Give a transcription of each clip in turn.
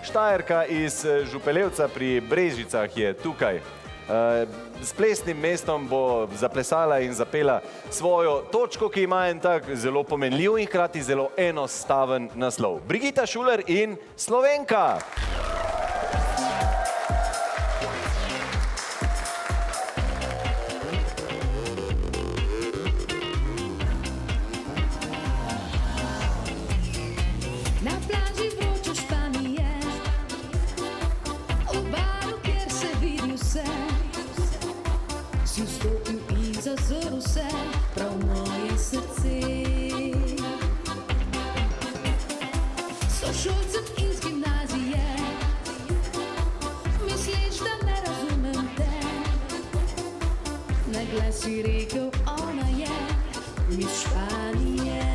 Štajerka iz Župelevca pri Brežicah je tukaj. S plesnim mestom bo zaplesala in zapela svojo točko, ki ima en tak zelo pomenljiv in hkrati zelo enostaven naslov. Brigita Šuler in Slovenka. Na plaži vroče Španije, v baru, kjer se vidi vse, si vstopil in zazrl se prav v moje srce. Sošolcem iz gimnazije, misliš, da ne razumem te, na glas si rekel, ona je iz Španije.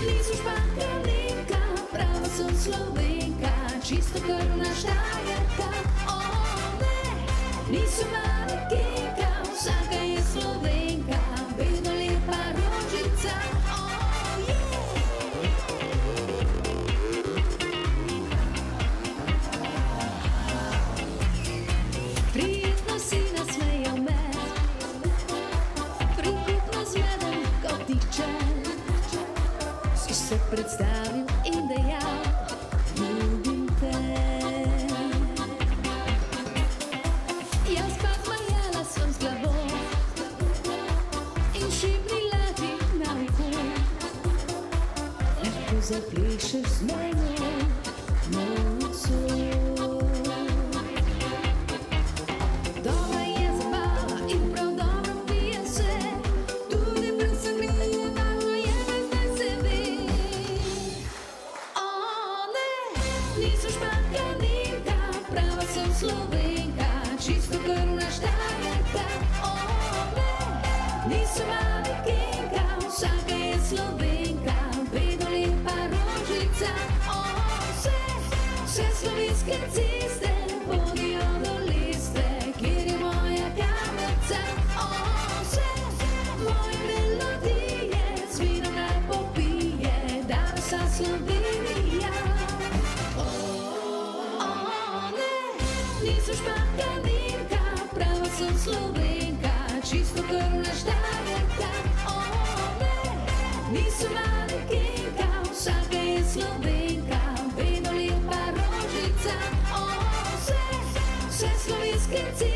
Niso Španka, Nemka, prava sem Slovenka, čisto krvna Štajerka. O ne, niso manekenka, vsaka je Slovenka, vedno lepa rožica. Oh yeah. Prijetno si nasmejal me, prikupno zmeden kot tiče, se predstavil in dejal, ljubim te. Jaz pa smajala sem z glavo in šipnila ti na uho, lahko zaplešeš z menoj nocoj. Dobra je zabava in prav dobro pije se, tudi brez zagrevanja je brez sebe. Niso Španka, Nemka, prava sem Slovenka, čisto krvna Štajerka. O ne, niso manekenka, vsaka je Slovenka, vedno lepa rožica. O vse slovenske ceste vodijo do Liste, kjer je moja kamerca. O vse moje melodije z vinom naj popije, da vsa Slovenija. Niso Španka, Nemka, prava sem Slovenka, čisto krvna Štajerka. O ne, niso manekenka, vsaka je Slovenka, vedno lepa rožica. O vse slovenske ceste